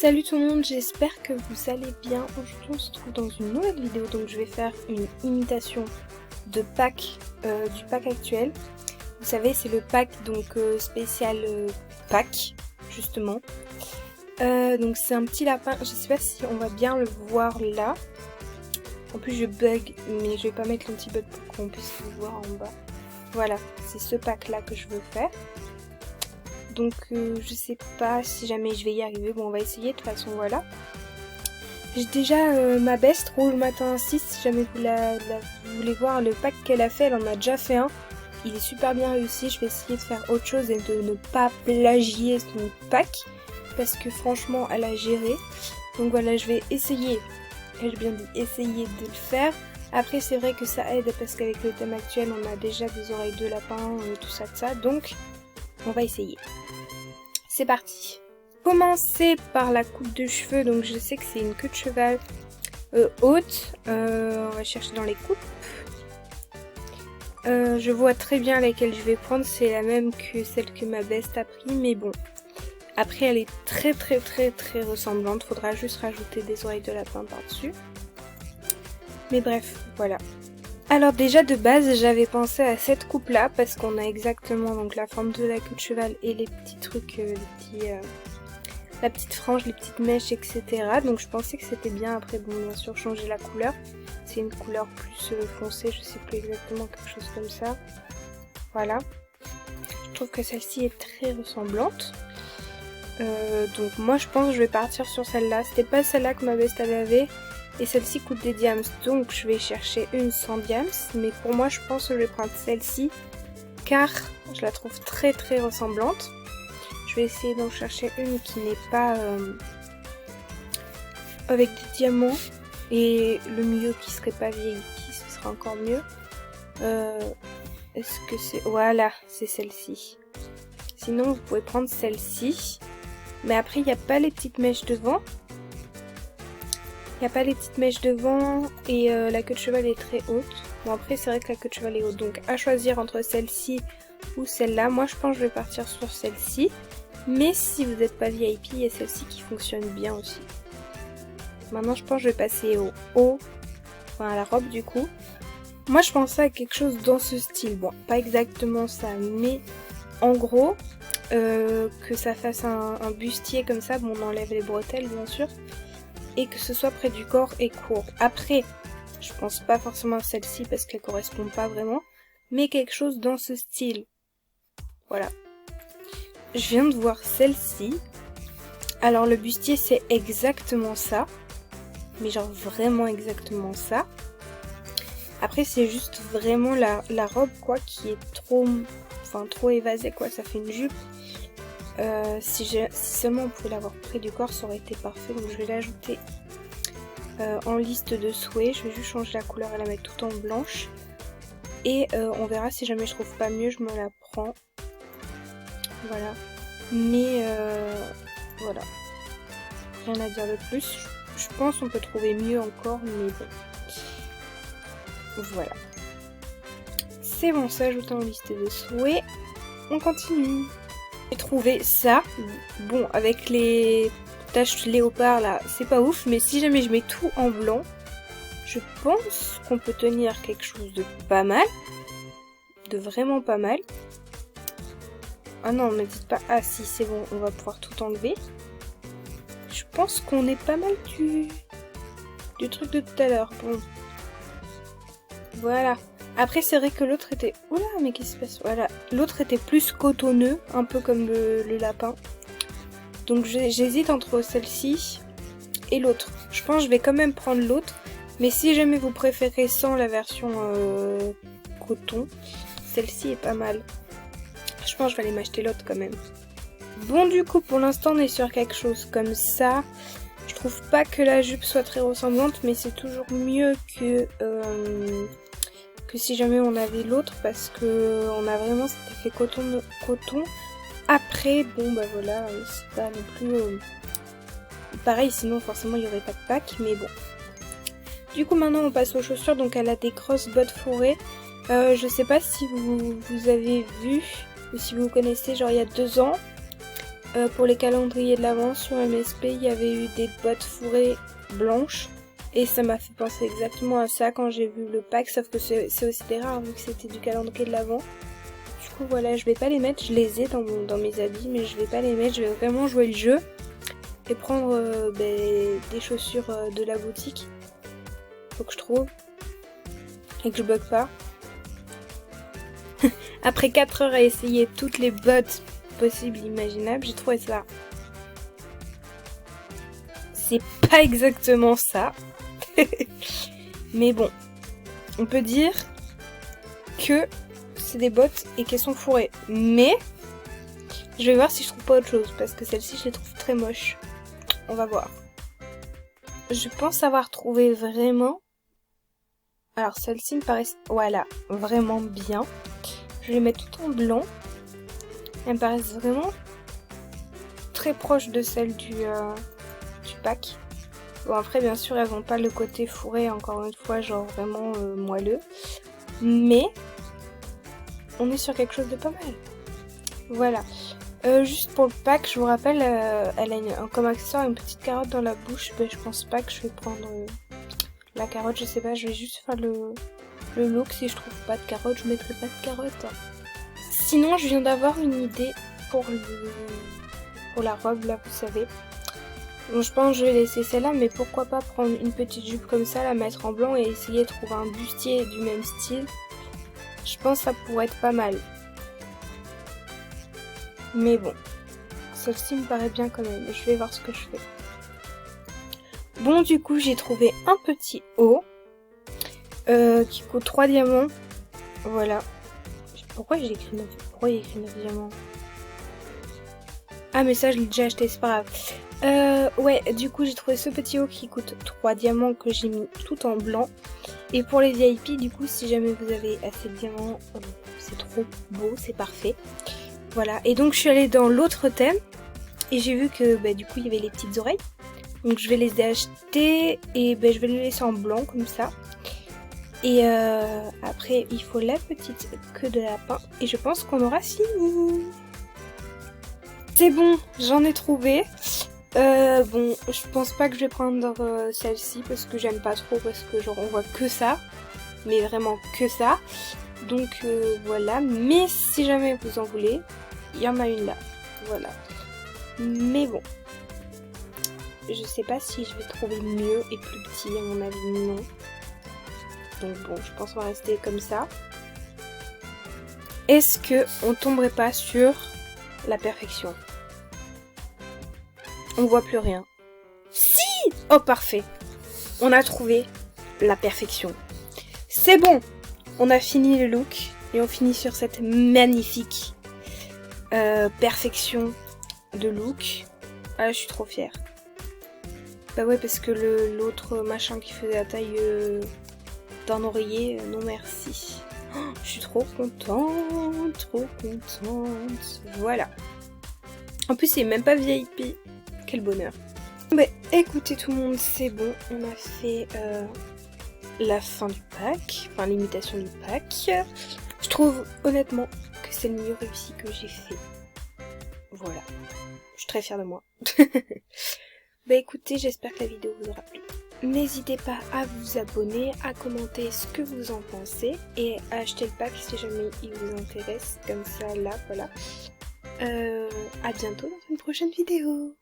Salut tout le monde, j'espère que vous allez bien. Aujourd'hui on se trouve dans une nouvelle vidéo, donc je vais faire une imitation de pack, du pack actuel. Vous savez, c'est le pack donc spécial pack, justement. Donc c'est un petit lapin, je sais pas si on va bien le voir là. En plus je bug, mais je vais pas mettre le petit bug pour qu'on puisse le voir en bas. Voilà, c'est ce pack là que je veux faire. Donc je sais pas si jamais je vais y arriver, bon on va essayer de toute façon, voilà. J'ai déjà ma best roule matin 6, si jamais vous voulez voir le pack qu'elle a fait, elle en a déjà fait un. Il est super bien réussi, je vais essayer de faire autre chose et de ne pas plagier son pack. Parce que franchement elle a géré. Donc voilà, je vais essayer, ai-je bien dit, essayer de le faire. Après c'est vrai que ça aide parce qu'avec le thème actuel on a déjà des oreilles de lapin, tout ça de ça. Donc on va essayer. C'est parti. Commencer par la coupe de cheveux, donc je sais que c'est une queue de cheval haute. On va chercher dans les coupes. Je vois très bien laquelle je vais prendre, c'est la même que celle que ma best a pris, mais bon. Après elle est très ressemblante, faudra juste rajouter des oreilles de lapin par-dessus. Mais bref, voilà. Alors déjà de base j'avais pensé à cette coupe là parce qu'on a exactement donc la forme de la queue de cheval et les petits trucs, la petite frange, les petites mèches, etc. Donc je pensais que c'était bien. Après bon, bien sûr changer la couleur, c'est une couleur plus foncée, je sais plus exactement, quelque chose comme ça. Voilà, je trouve que celle-ci est très ressemblante. Donc moi je pense que je vais partir sur celle-là. C'était pas celle-là que ma best avait. Et celle-ci coûte des diams, donc je vais chercher une sans diams. Mais pour moi, je pense que je vais prendre celle-ci, car je la trouve très ressemblante. Je vais essayer d'en chercher une qui n'est pas avec des diamants. Et le milieu qui serait pas vieilli, ce sera encore mieux. Est-ce que c'est... Voilà, c'est celle-ci. Sinon, vous pouvez prendre celle-ci. Mais après, il n'y a pas les petites mèches devant. Il n'y a pas les petites mèches devant et la queue de cheval est très haute. Bon après c'est vrai que la queue de cheval est haute, donc à choisir entre celle-ci ou celle-là. Moi je pense que je vais partir sur celle-ci. Mais si vous n'êtes pas VIP, il y a celle-ci qui fonctionne bien aussi. Maintenant je pense que je vais passer au haut, enfin à la robe du coup. Moi je pensais à quelque chose dans ce style. Bon, pas exactement ça, mais en gros, que ça fasse un bustier comme ça. Bon, on enlève les bretelles bien sûr. Et que ce soit près du corps et court. Après, je pense pas forcément à celle-ci parce qu'elle correspond pas vraiment, mais quelque chose dans ce style. Voilà. Je viens de voir celle-ci. Alors le bustier c'est exactement ça, mais genre vraiment exactement ça. Après c'est juste vraiment la robe quoi qui est trop évasée quoi, ça fait une jupe. Si seulement on pouvait l'avoir près du corps, ça aurait été parfait. Donc je vais l'ajouter en liste de souhaits. Je vais juste changer la couleur et la mettre tout en blanche. Et on verra si jamais je trouve pas mieux, je me la prends. Voilà. Mais voilà. Rien à dire de plus. Je pense qu'on peut trouver mieux encore, mais bon. Voilà. C'est bon, c'est ajouté en liste de souhaits. On continue. J'ai trouvé ça, bon avec les taches léopard là c'est pas ouf, mais si jamais je mets tout en blanc, je pense qu'on peut tenir quelque chose de pas mal, de vraiment pas mal. Ah non, me dites pas, ah si c'est bon, on va pouvoir tout enlever. Je pense qu'on est pas mal du truc de tout à l'heure, bon. Voilà. Après c'est vrai que l'autre était... Oula, mais qu'est-ce qui se passe? Voilà, l'autre était plus cotonneux, un peu comme le lapin. Donc j'hésite entre celle-ci et l'autre. Je pense que je vais quand même prendre l'autre. Mais si jamais vous préférez sans la version coton, celle-ci est pas mal. Je pense que je vais aller m'acheter l'autre quand même. Bon du coup pour l'instant on est sur quelque chose comme ça. Je trouve pas que la jupe soit très ressemblante, mais c'est toujours mieux que si jamais on avait l'autre, parce que on a vraiment cet effet coton. Après bon bah voilà, c'est pas non plus pareil, sinon forcément il n'y aurait pas de pack, mais bon. Du coup maintenant on passe aux chaussures. Donc elle a des grosses bottes fourrées. Je sais pas si vous avez vu ou si vous connaissez, genre il y a 2 ans Pour les calendriers de l'Avent sur MSP, il y avait eu des bottes fourrées blanches. Et ça m'a fait penser exactement à ça quand j'ai vu le pack, sauf que c'est aussi des rares vu que c'était du calendrier de l'Avent. Du coup voilà, je vais pas les mettre, je les ai dans mes habits, mais je vais pas les mettre, je vais vraiment jouer le jeu. Et prendre des chaussures de la boutique. Faut que je trouve. Et que je bug pas. Après 4 heures à essayer toutes les bottes possibles, imaginables, j'ai trouvé ça. C'est pas exactement ça. Mais bon, on peut dire que c'est des bottes et qu'elles sont fourrées. Mais je vais voir si je trouve pas autre chose parce que celle-ci je les trouve très moches. On va voir. Je pense avoir trouvé vraiment. Alors celle-ci me paraît, voilà, vraiment bien. Je vais les mettre tout en blanc. Elles me paraissent vraiment très proches de celles du pack. Bon après bien sûr elles n'ont pas le côté fourré encore une fois genre vraiment moelleux. Mais on est sur quelque chose de pas mal. Voilà. Juste pour le pack, je vous rappelle, elle a comme accessoire une petite carotte dans la bouche. Je pense pas que je vais prendre la carotte, je sais pas, je vais juste faire le look. Si je trouve pas de carotte, je mettrai pas de carotte. Sinon, je viens d'avoir une idée pour la robe là, vous savez. Bon, je pense que je vais laisser celle-là, mais pourquoi pas prendre une petite jupe comme ça, la mettre en blanc et essayer de trouver un bustier du même style. Je pense que ça pourrait être pas mal. Mais bon, celle-ci me paraît bien quand même. Je vais voir ce que je fais. Bon, du coup, j'ai trouvé un petit haut qui coûte 3 diamants. Voilà. Pourquoi j'ai écrit 9 Pourquoi il y a écrit 9 diamants? Ah, mais ça, je l'ai déjà acheté, c'est pas grave. Ouais, du coup, j'ai trouvé ce petit haut qui coûte 3 diamants que j'ai mis tout en blanc. Et pour les VIP, du coup, si jamais vous avez assez de diamants, c'est trop beau, c'est parfait. Voilà, et donc je suis allée dans l'autre thème et j'ai vu que du coup il y avait les petites oreilles. Donc je vais les acheter et je vais les laisser en blanc comme ça. Et après il faut la petite queue de lapin et je pense qu'on aura fini. C'est bon, j'en ai trouvé. Bon, je pense pas que je vais prendre celle-ci parce que j'aime pas trop parce que genre on voit que ça. Mais vraiment que ça. Donc voilà, mais si jamais vous en voulez, il y en a une là, voilà. Mais bon, je sais pas si je vais trouver mieux et plus petit, à mon avis non. Donc bon, je pense qu'on va rester comme ça. Est-ce que on tomberait pas sur la perfection? On voit plus rien. Si! Oh parfait, on a trouvé la perfection. C'est bon! On a fini le look et on finit sur cette magnifique perfection de look. Ah, je suis trop fière. Bah ouais, parce que l'autre machin qui faisait la taille d'un oreiller, non merci. Oh, je suis trop contente, trop contente. Voilà. En plus, c'est même pas VIP. Quel bonheur. Bah écoutez tout le monde, c'est bon. On a fait la fin du pack, enfin l'imitation du pack. Je trouve honnêtement que c'est le mieux réussi que j'ai fait. Voilà. Je suis très fière de moi. Bah écoutez, j'espère que la vidéo vous aura plu. N'hésitez pas à vous abonner, à commenter ce que vous en pensez et à acheter le pack si jamais il vous intéresse. Comme ça, là, voilà. À bientôt dans une prochaine vidéo.